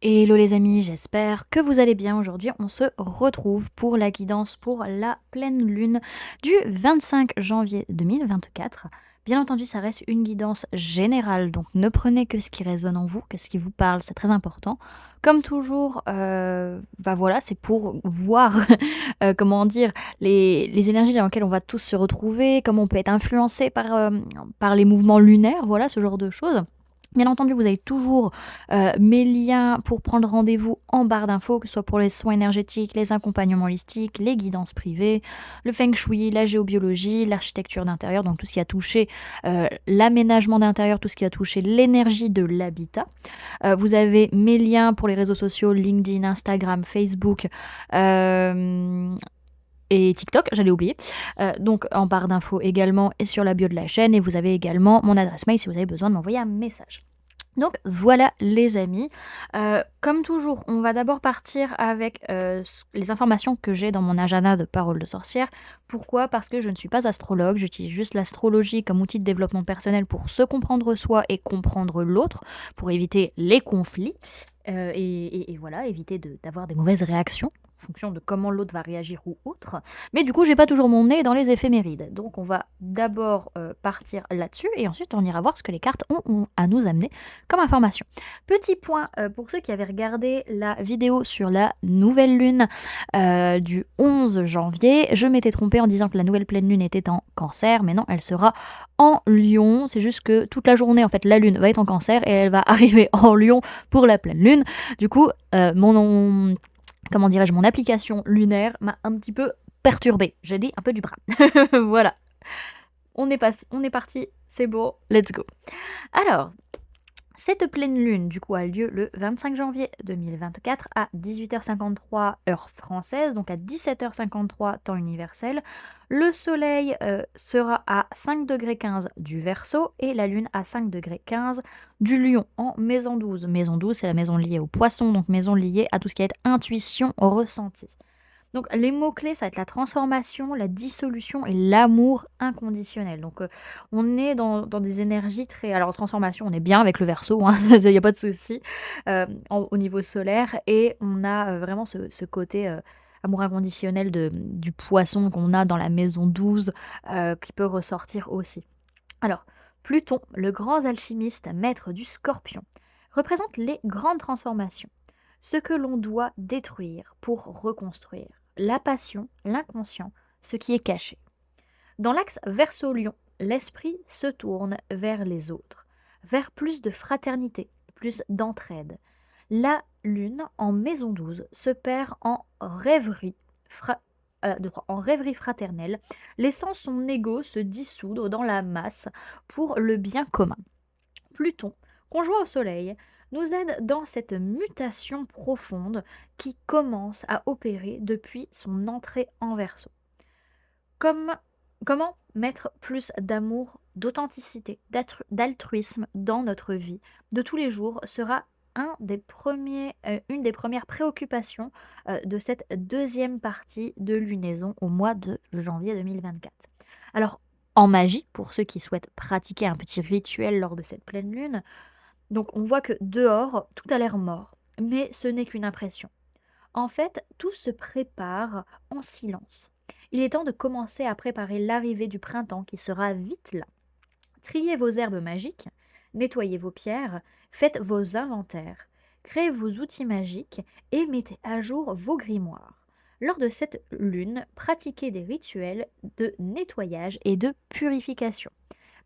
Hello les amis, j'espère que vous allez bien. Aujourd'hui, on se retrouve pour la guidance pour la pleine lune du 25 janvier 2024. Bien entendu, ça reste une guidance générale, donc ne prenez que ce qui résonne en vous, que ce qui vous parle, c'est très important. Comme toujours, bah voilà, c'est pour voir, comment dire, les énergies dans lesquelles on va tous se retrouver, comment on peut être influencé par les mouvements lunaires, voilà, ce genre de choses. Bien entendu, vous avez toujours mes liens pour prendre rendez-vous en barre d'infos, que ce soit pour les soins énergétiques, les accompagnements holistiques, les guidances privées, le feng shui, la géobiologie, l'architecture d'intérieur, donc tout ce qui a touché l'aménagement d'intérieur, tout ce qui a touché l'énergie de l'habitat. Vous avez mes liens pour les réseaux sociaux, LinkedIn, Instagram, Facebook. Et TikTok, j'allais oublier. Donc en barre d'infos également et sur la bio de la chaîne. Et vous avez également mon adresse mail si vous avez besoin de m'envoyer un message. Donc voilà les amis. Comme toujours, on va d'abord partir avec les informations que j'ai dans mon agenda de parole de sorcière. Pourquoi? Parce que je ne suis pas astrologue, j'utilise juste l'astrologie comme outil de développement personnel pour se comprendre soi et comprendre l'autre, pour éviter les conflits. Et voilà, éviter d'avoir des mauvaises réactions en fonction de comment l'autre va réagir ou autre. Mais du coup, j'ai pas toujours mon nez dans les éphémérides. Donc on va d'abord partir là-dessus et ensuite on ira voir ce que les cartes ont à nous amener comme information. Petit point pour ceux qui avaient regardé la vidéo sur la nouvelle lune du 11 janvier. Je m'étais trompée en disant que la nouvelle pleine lune était en cancer, mais non, elle sera en lion. C'est juste que toute la journée, en fait, la lune va être en cancer et elle va arriver en lion pour la pleine lune. Du coup, comment dirais-je, mon application lunaire m'a un petit peu perturbée. J'ai dit un peu du bras. Voilà. On est parti, c'est beau, let's go. Alors, cette pleine lune, du coup, a lieu le 25 janvier 2024 à 18h53 heure française, donc à 17h53 temps universel. Le soleil sera à 5 degrés 15 du Verseau et la lune à 5 degrés 15 du Lion en maison 12. Maison 12, c'est la maison liée au poisson, donc maison liée à tout ce qui est intuition ressentie. Donc les mots-clés, ça va être la transformation, la dissolution et l'amour inconditionnel. Donc on est dans des énergies très... Alors transformation, on est bien avec le Verseau, hein, il n'y a pas de souci au niveau solaire. Et on a vraiment ce côté amour inconditionnel du poisson qu'on a dans la maison 12 qui peut ressortir aussi. Alors, Pluton, le grand alchimiste, maître du Scorpion, représente les grandes transformations, ce que l'on doit détruire pour reconstruire, la passion, l'inconscient, ce qui est caché. Dans l'axe Verseau-Lion, l'esprit se tourne vers les autres, vers plus de fraternité, plus d'entraide. La lune, en maison 12, se perd en rêverie fraternelle, laissant son ego se dissoudre dans la masse pour le bien commun. Pluton, conjoint au Soleil, nous aide dans cette mutation profonde qui commence à opérer depuis son entrée en Verseau. Comment mettre plus d'amour, d'authenticité, d'altruisme dans notre vie de tous les jours sera une des premières préoccupations de cette deuxième partie de lunaison au mois de janvier 2024. Alors, en magie, pour ceux qui souhaitent pratiquer un petit rituel lors de cette pleine lune, donc on voit que dehors, tout a l'air mort, mais ce n'est qu'une impression. En fait, tout se prépare en silence. Il est temps de commencer à préparer l'arrivée du printemps qui sera vite là. Triez vos herbes magiques, nettoyez vos pierres, faites vos inventaires, créez vos outils magiques et mettez à jour vos grimoires. Lors de cette lune, pratiquez des rituels de nettoyage et de purification.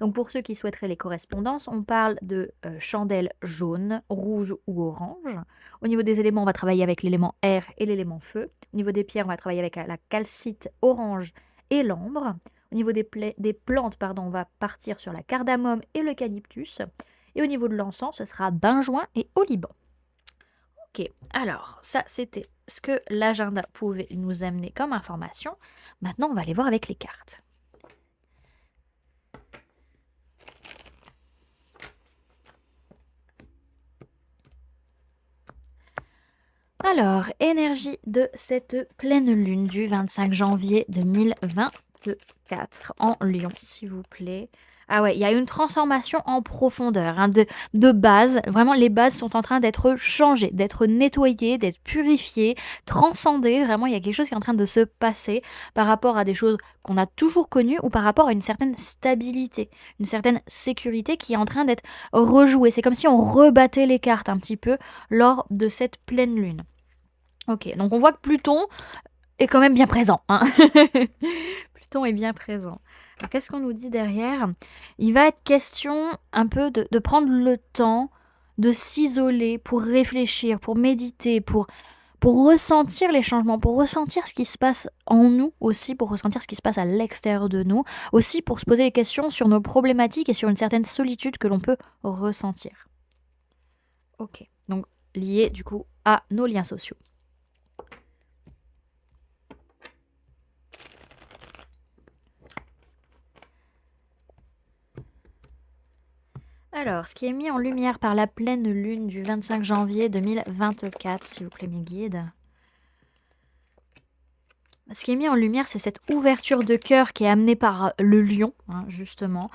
Donc pour ceux qui souhaiteraient les correspondances, on parle de chandelles jaunes, rouges ou oranges. Au niveau des éléments, on va travailler avec l'élément air et l'élément feu. Au niveau des pierres, on va travailler avec la calcite orange et l'ambre. Au niveau des plantes, on va partir sur la cardamome et l'eucalyptus. Et au niveau de l'encens, ce sera benjoin et oliban. Ok, alors ça c'était ce que l'agenda pouvait nous amener comme information. Maintenant, on va aller voir avec les cartes. Alors, énergie de cette pleine lune du 25 janvier 2024 en Lion, s'il vous plaît. Ah ouais, il y a une transformation en profondeur, hein, de base. Vraiment, les bases sont en train d'être changées, d'être nettoyées, d'être purifiées, transcendées. Vraiment, il y a quelque chose qui est en train de se passer par rapport à des choses qu'on a toujours connues ou par rapport à une certaine stabilité, une certaine sécurité qui est en train d'être rejouée. C'est comme si on rebattait les cartes un petit peu lors de cette pleine lune. Ok, donc on voit que Pluton est quand même bien présent, hein. Pluton est bien présent. Alors, qu'est-ce qu'on nous dit derrière? Il va être question un peu de prendre le temps de s'isoler pour réfléchir, pour méditer, pour ressentir les changements, pour ressentir ce qui se passe en nous aussi, pour ressentir ce qui se passe à l'extérieur de nous, aussi pour se poser des questions sur nos problématiques et sur une certaine solitude que l'on peut ressentir. Ok, donc lié du coup à nos liens sociaux. Alors, ce qui est mis en lumière par la pleine lune du 25 janvier 2024, s'il vous plaît, mes guides. Ce qui est mis en lumière, c'est cette ouverture de cœur qui est amenée par le lion, hein, justement,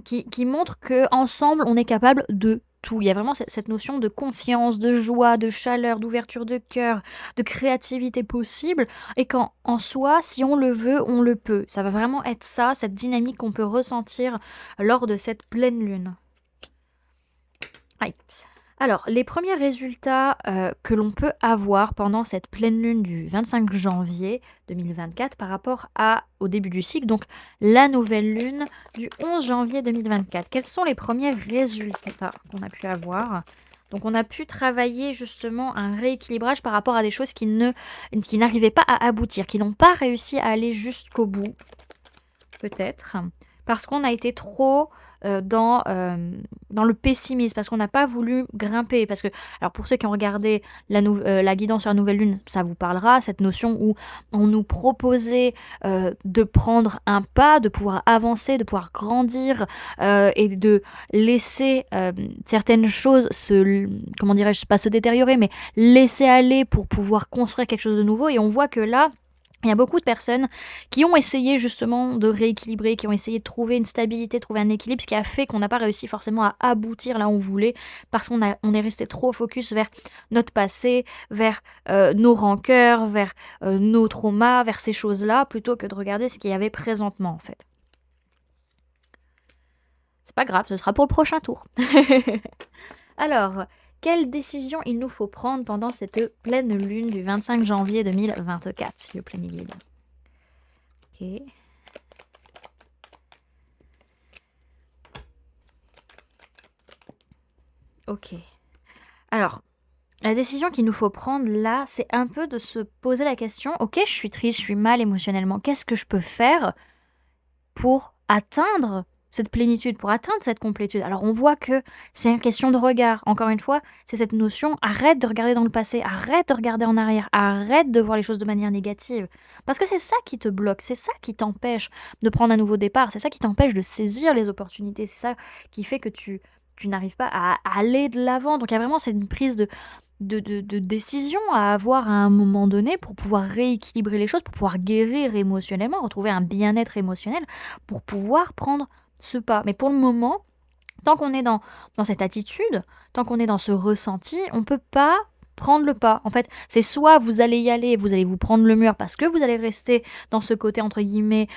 qui montre qu'ensemble, on est capable de tout. Il y a vraiment cette notion de confiance, de joie, de chaleur, d'ouverture de cœur, de créativité possible, et qu'en en soi, si on le veut, on le peut. Ça va vraiment être ça, cette dynamique qu'on peut ressentir lors de cette pleine lune. Aïe. Alors, les premiers résultats que l'on peut avoir pendant cette pleine lune du 25 janvier 2024 par rapport au début du cycle, donc la nouvelle lune du 11 janvier 2024. Quels sont les premiers résultats qu'on a pu avoir? Donc, on a pu travailler justement un rééquilibrage par rapport à des choses qui n'arrivaient pas à aboutir, qui n'ont pas réussi à aller jusqu'au bout, peut-être, parce qu'on a été trop dans le pessimisme, parce qu'on n'a pas voulu grimper. Parce que, alors pour ceux qui ont regardé la guidance sur la nouvelle lune, ça vous parlera, cette notion où on nous proposait de prendre un pas, de pouvoir avancer, de pouvoir grandir et de laisser certaines choses comment dirais-je, pas se détériorer, mais laisser aller pour pouvoir construire quelque chose de nouveau. Et on voit que là, il y a beaucoup de personnes qui ont essayé justement de rééquilibrer, qui ont essayé de trouver une stabilité, trouver un équilibre, ce qui a fait qu'on n'a pas réussi forcément à aboutir là où on voulait, parce on est resté trop focus vers notre passé, vers nos rancœurs, vers nos traumas, vers ces choses-là, plutôt que de regarder ce qu'il y avait présentement en fait. C'est pas grave, ce sera pour le prochain tour. Alors, quelle décision il nous faut prendre pendant cette pleine lune du 25 janvier 2024, s'il vous plaît, mes guides? Ok. Ok. Alors, la décision qu'il nous faut prendre là, c'est un peu de se poser la question, ok, je suis triste, je suis mal émotionnellement, qu'est-ce que je peux faire pour atteindre cette plénitude, pour atteindre cette complétude? Alors on voit que c'est une question de regard. Encore une fois, c'est cette notion, arrête de regarder dans le passé, arrête de regarder en arrière, arrête de voir les choses de manière négative. Parce que c'est ça qui te bloque, c'est ça qui t'empêche de prendre un nouveau départ, c'est ça qui t'empêche de saisir les opportunités, c'est ça qui fait que tu n'arrives pas à aller de l'avant. Donc il y a vraiment cette prise de décision à avoir à un moment donné pour pouvoir rééquilibrer les choses, pour pouvoir guérir émotionnellement, retrouver un bien-être émotionnel, pour pouvoir prendre ce pas. Mais pour le moment, tant qu'on est dans cette attitude, tant qu'on est dans ce ressenti, on ne peut pas prendre le pas. En fait, c'est soit vous allez y aller, vous allez vous prendre le mur parce que vous allez rester dans ce côté, entre guillemets,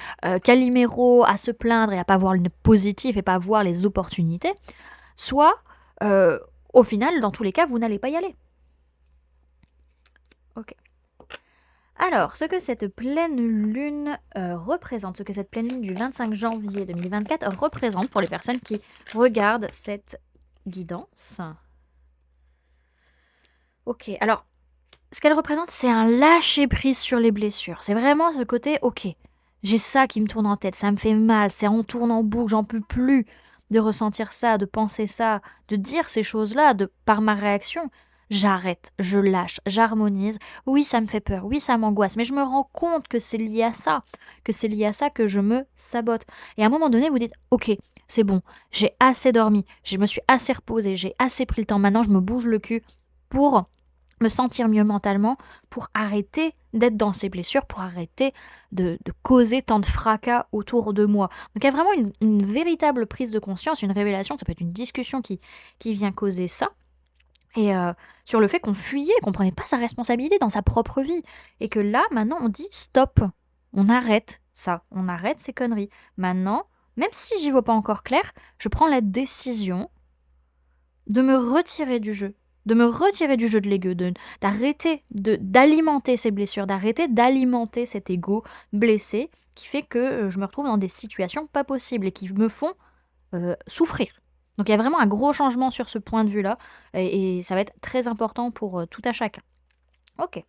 caliméro, à se plaindre et à pas voir le positif et pas voir les opportunités, soit, au final, dans tous les cas, vous n'allez pas y aller. Ok. Alors, ce que cette pleine lune représente, ce que cette pleine lune du 25 janvier 2024 représente pour les personnes qui regardent cette guidance. Ok, alors, ce qu'elle représente, c'est un lâcher-prise sur les blessures. C'est vraiment ce côté, ok, j'ai ça qui me tourne en tête, ça me fait mal, c'est en tourne en boucle, j'en peux plus de ressentir ça, de penser ça, de dire ces choses-là par ma réaction. J'arrête, je lâche, j'harmonise. Oui, ça me fait peur, oui, ça m'angoisse, mais je me rends compte que c'est lié à ça, que c'est lié à ça que je me sabote. Et à un moment donné, vous dites, ok, c'est bon, j'ai assez dormi, je me suis assez reposée, j'ai assez pris le temps, maintenant je me bouge le cul pour me sentir mieux mentalement pour arrêter d'être dans ces blessures, pour arrêter de causer tant de fracas autour de moi. Donc il y a vraiment une véritable prise de conscience, une révélation, ça peut être une discussion qui vient causer ça, et sur le fait qu'on fuyait, qu'on prenait pas sa responsabilité dans sa propre vie. Et que là, maintenant, on dit stop. On arrête ça. On arrête ces conneries. Maintenant, même si j'y vois pas encore clair, je prends la décision de me retirer du jeu. De me retirer du jeu de l'ego, d'arrêter d'alimenter ces blessures, d'arrêter d'alimenter cet ego blessé qui fait que je me retrouve dans des situations pas possibles et qui me font souffrir. Donc il y a vraiment un gros changement sur ce point de vue-là, et ça va être très important pour tout à chacun. Ok.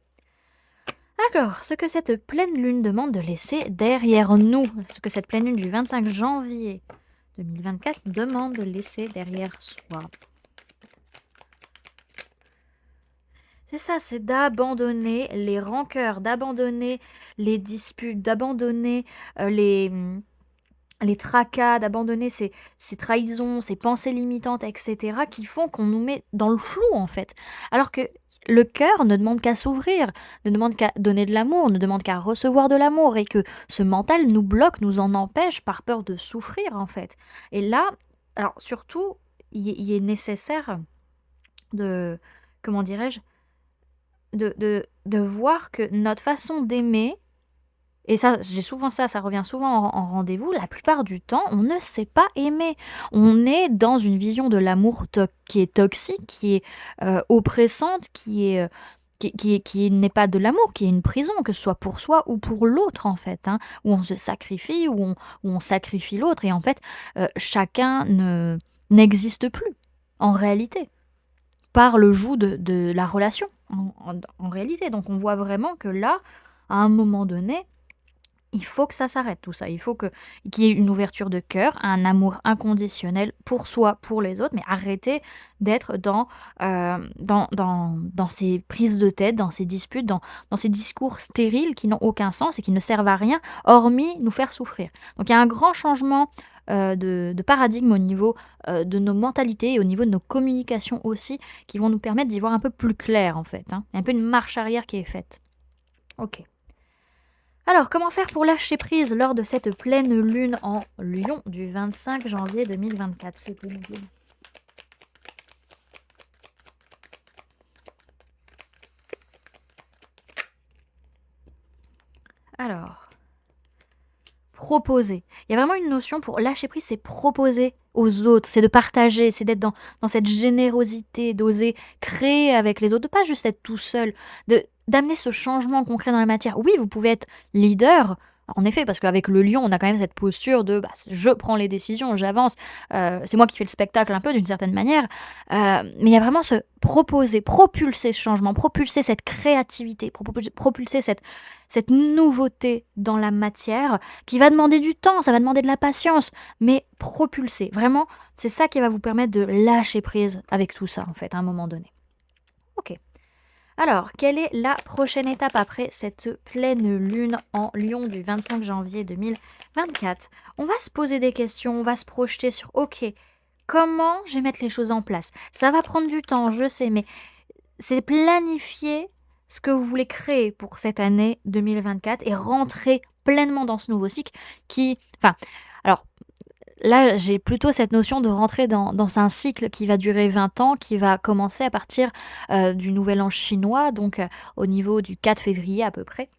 Alors, ce que cette pleine lune demande de laisser derrière nous, ce que cette pleine lune du 25 janvier 2024 demande de laisser derrière soi. C'est ça, c'est d'abandonner les rancœurs, d'abandonner les disputes, d'abandonner les tracas, d'abandonner ces trahisons, ces pensées limitantes, etc., qui font qu'on nous met dans le flou, en fait. Alors que le cœur ne demande qu'à s'ouvrir, ne demande qu'à donner de l'amour, ne demande qu'à recevoir de l'amour, et que ce mental nous bloque, nous en empêche par peur de souffrir, en fait. Et là, alors surtout, il est nécessaire de, comment dirais-je, de voir que notre façon d'aimer, et ça, j'ai souvent ça revient souvent en rendez-vous, la plupart du temps, on ne sait pas aimer. On est dans une vision de l'amour qui est toxique, qui est oppressante, qui n'est pas de l'amour, qui est une prison, que ce soit pour soi ou pour l'autre, en fait, hein, où on se sacrifie, où on sacrifie l'autre, et en fait, chacun n'existe plus, en réalité, par le joug de la relation, en réalité. Donc on voit vraiment que là, à un moment donné, il faut que ça s'arrête tout ça. Il faut qu'il y ait une ouverture de cœur, un amour inconditionnel pour soi, pour les autres, mais arrêter d'être dans ces prises de tête, dans ces disputes, dans ces discours stériles qui n'ont aucun sens et qui ne servent à rien, hormis nous faire souffrir. Donc il y a un grand changement de paradigme au niveau de nos mentalités et au niveau de nos communications aussi, qui vont nous permettre d'y voir un peu plus clair, en fait, hein. Il y a un peu une marche arrière qui est faite. Ok. Alors, comment faire pour lâcher prise lors de cette pleine lune en Lion du 25 janvier 2024, s'il vous plaît? Alors, proposer. Il y a vraiment une notion pour lâcher prise, c'est proposer aux autres, c'est de partager, c'est d'être dans cette générosité, d'oser créer avec les autres, de pas juste être tout seul, d'amener ce changement concret dans la matière. Oui, vous pouvez être leader, en effet, parce qu'avec le lion, on a quand même cette posture de je prends les décisions, j'avance, c'est moi qui fais le spectacle un peu d'une certaine manière, mais il y a vraiment ce proposer, propulser ce changement, propulser cette créativité, propulser cette nouveauté dans la matière qui va demander du temps, ça va demander de la patience, mais propulser. Vraiment, c'est ça qui va vous permettre de lâcher prise avec tout ça, en fait, à un moment donné. Ok. Alors, quelle est la prochaine étape après cette pleine lune en Lion du 25 janvier 2024? On va se poser des questions, on va se projeter sur, ok, comment je vais mettre les choses en place? Ça va prendre du temps, je sais, mais c'est planifier ce que vous voulez créer pour cette année 2024 et rentrer pleinement dans ce nouveau cycle qui... Enfin, alors, là, j'ai plutôt cette notion de rentrer dans un cycle qui va durer 20 ans, qui va commencer à partir du Nouvel An chinois, donc au niveau du 4 février à peu près,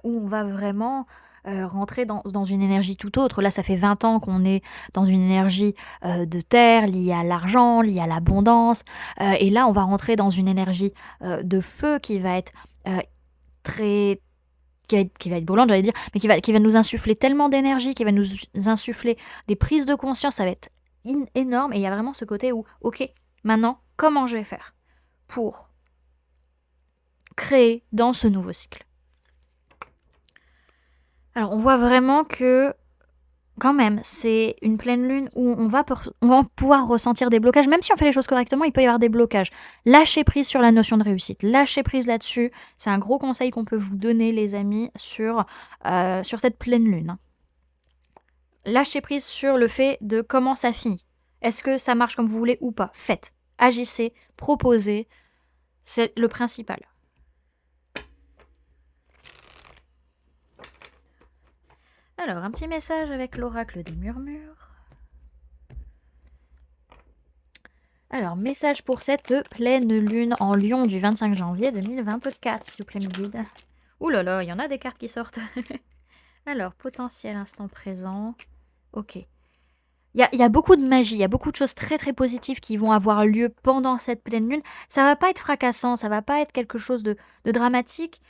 où on va vraiment rentrer dans une énergie tout autre. Là, ça fait 20 ans qu'on est dans une énergie de terre, liée à l'argent, liée à l'abondance, et là, on va rentrer dans une énergie de feu qui va être très qui va être brûlante, j'allais dire, mais qui va nous insuffler tellement d'énergie, qui va nous insuffler des prises de conscience, ça va être énorme. Et il y a vraiment ce côté où, ok, maintenant, comment je vais faire pour créer dans ce nouveau cycle? Alors, on voit vraiment que quand même, c'est une pleine lune où on va pouvoir ressentir des blocages. Même si on fait les choses correctement, il peut y avoir des blocages. Lâchez prise sur la notion de réussite. Lâchez prise là-dessus. C'est un gros conseil qu'on peut vous donner, les amis, sur cette pleine lune, hein. Lâchez prise sur le fait de comment ça finit. Est-ce que ça marche comme vous voulez ou pas? Faites. Agissez. Proposez. C'est le principal. Alors, un petit message avec l'oracle des murmures. Alors, message pour cette pleine lune en Lion du 25 janvier 2024, s'il vous plaît, mes guides. Ouh là là, il y en a des cartes qui sortent. Alors, potentiel instant présent. Ok. Il y a beaucoup de magie, il y a beaucoup de choses très très positives qui vont avoir lieu pendant cette pleine lune. Ça va pas être fracassant, ça va pas être quelque chose de dramatique,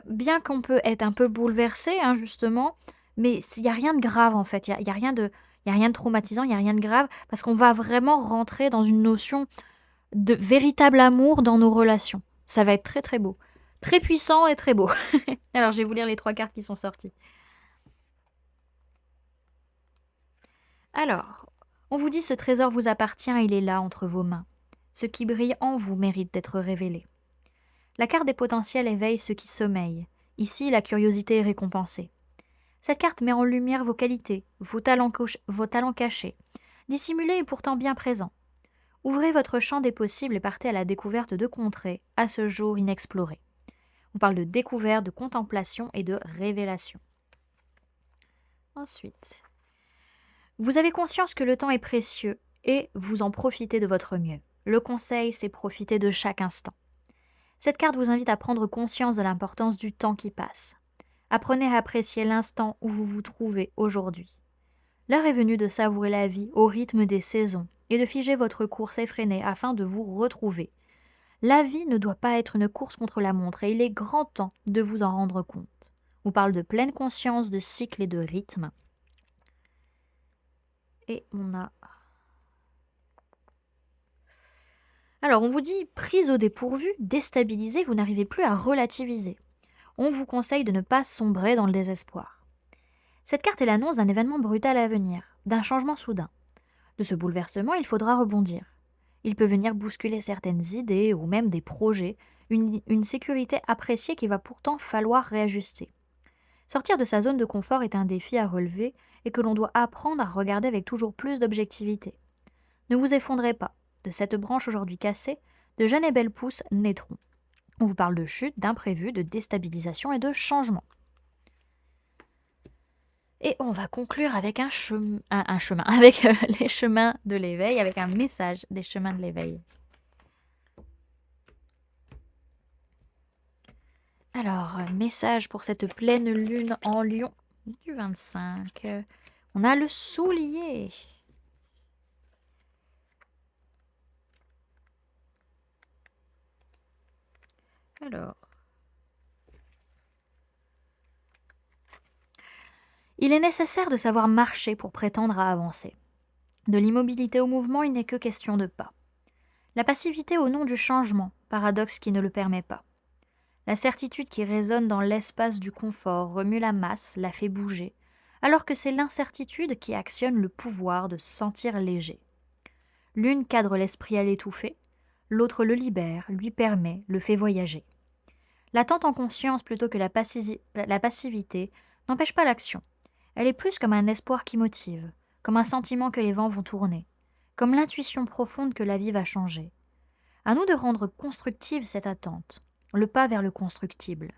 bien qu'on peut être un peu bouleversé, hein, justement, mais il y a rien de grave en fait, il y a rien de, il y a rien de traumatisant, il y a rien de grave, parce qu'on va vraiment rentrer dans une notion de véritable amour dans nos relations. Ça va être très très beau, très puissant et très beau. Alors je vais vous lire les 3 cartes qui sont sorties. Alors, on vous dit ce trésor vous appartient, il est là entre vos mains. Ce qui brille en vous mérite d'être révélé. La carte des potentiels éveille ce qui sommeille. Ici, la curiosité est récompensée. Cette carte met en lumière vos qualités, vos talents cachés, dissimulés et pourtant bien présents. Ouvrez votre champ des possibles et partez à la découverte de contrées, à ce jour inexplorées. On parle de découverte, de contemplation et de révélation. Ensuite, vous avez conscience que le temps est précieux et vous en profitez de votre mieux. Le conseil, c'est profiter de chaque instant. Cette carte vous invite à prendre conscience de l'importance du temps qui passe. Apprenez à apprécier l'instant où vous vous trouvez aujourd'hui. L'heure est venue de savourer la vie au rythme des saisons et de figer votre course effrénée afin de vous retrouver. La vie ne doit pas être une course contre la montre et il est grand temps de vous en rendre compte. On parle de pleine conscience, de cycle et de rythme. Et on a... Alors, on vous dit, prise au dépourvu, déstabilisée, vous n'arrivez plus à relativiser. On vous conseille de ne pas sombrer dans le désespoir. Cette carte est l'annonce d'un événement brutal à venir, d'un changement soudain. De ce bouleversement, il faudra rebondir. Il peut venir bousculer certaines idées ou même des projets, une sécurité appréciée qu'il va pourtant falloir réajuster. Sortir de sa zone de confort est un défi à relever et que l'on doit apprendre à regarder avec toujours plus d'objectivité. Ne vous effondrez pas. De cette branche aujourd'hui cassée, de jeunes et belles pousses naîtront. On vous parle de chute, d'imprévu, de déstabilisation et de changement. Et on va conclure avec un chemin, avec les chemins de l'éveil, avec un message des chemins de l'éveil. Alors, message pour cette pleine lune en Lion du 25. On a le soulier. Alors, il est nécessaire de savoir marcher pour prétendre à avancer. De l'immobilité au mouvement, il n'est que question de pas. La passivité au nom du changement, paradoxe qui ne le permet pas. La certitude qui résonne dans l'espace du confort remue la masse, la fait bouger, alors que c'est l'incertitude qui actionne le pouvoir de se sentir léger. L'une cadre l'esprit à l'étouffer, l'autre le libère, lui permet, le fait voyager. L'attente en conscience plutôt que la passivité n'empêche pas l'action. Elle est plus comme un espoir qui motive, comme un sentiment que les vents vont tourner, comme l'intuition profonde que la vie va changer. À nous de rendre constructive cette attente, le pas vers le constructible.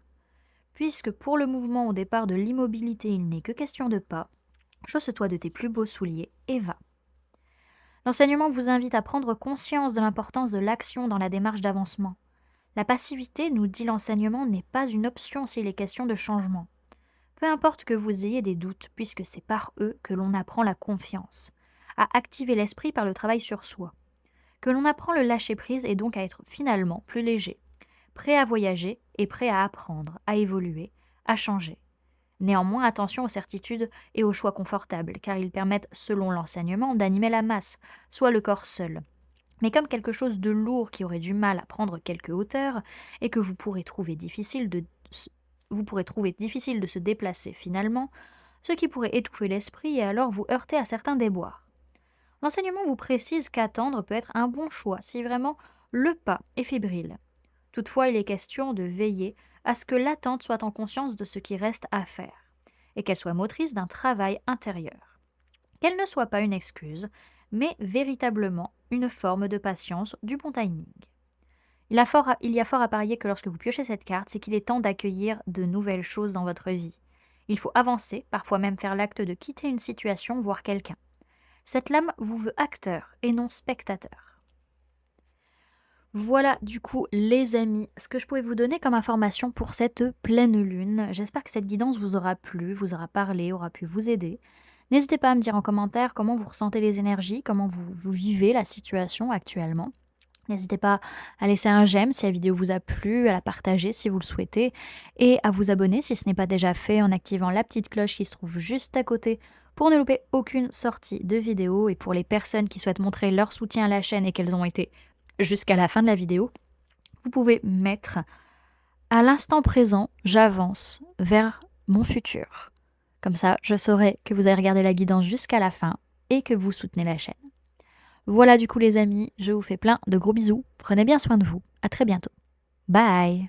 Puisque pour le mouvement au départ de l'immobilité il n'est que question de pas, chausse-toi de tes plus beaux souliers et va. L'enseignement vous invite à prendre conscience de l'importance de l'action dans la démarche d'avancement. La passivité, nous dit l'enseignement, n'est pas une option s'il est question de changement. Peu importe que vous ayez des doutes, puisque c'est par eux que l'on apprend la confiance, à activer l'esprit par le travail sur soi, que l'on apprend le lâcher-prise et donc à être finalement plus léger, prêt à voyager et prêt à apprendre, à évoluer, à changer. Néanmoins, attention aux certitudes et aux choix confortables, car ils permettent, selon l'enseignement, d'animer la masse, soit le corps seul. Mais comme quelque chose de lourd qui aurait du mal à prendre quelque hauteur et que vous pourrez trouver difficile de se déplacer finalement, ce qui pourrait étouffer l'esprit et alors vous heurter à certains déboires. L'enseignement vous précise qu'attendre peut être un bon choix si vraiment le pas est fébrile. Toutefois, il est question de veiller à ce que l'attente soit en conscience de ce qui reste à faire, et qu'elle soit motrice d'un travail intérieur. Qu'elle ne soit pas une excuse, mais véritablement une forme de patience, du bon timing. Il y a fort à parier que lorsque vous piochez cette carte, c'est qu'il est temps d'accueillir de nouvelles choses dans votre vie. Il faut avancer, parfois même faire l'acte de quitter une situation, voire quelqu'un. Cette lame vous veut acteur et non spectateur. Voilà du coup les amis, ce que je pouvais vous donner comme information pour cette pleine lune. J'espère que cette guidance vous aura plu, vous aura parlé, aura pu vous aider. N'hésitez pas à me dire en commentaire comment vous ressentez les énergies, comment vous vivez la situation actuellement. N'hésitez pas à laisser un j'aime si la vidéo vous a plu, à la partager si vous le souhaitez et à vous abonner si ce n'est pas déjà fait en activant la petite cloche qui se trouve juste à côté pour ne louper aucune sortie de vidéo. Et pour les personnes qui souhaitent montrer leur soutien à la chaîne et qu'elles ont été jusqu'à la fin de la vidéo, vous pouvez mettre à l'instant présent, j'avance vers mon futur. Comme ça, je saurai que vous avez regardé la guidance jusqu'à la fin et que vous soutenez la chaîne. Voilà du coup les amis, je vous fais plein de gros bisous. Prenez bien soin de vous. À très bientôt. Bye!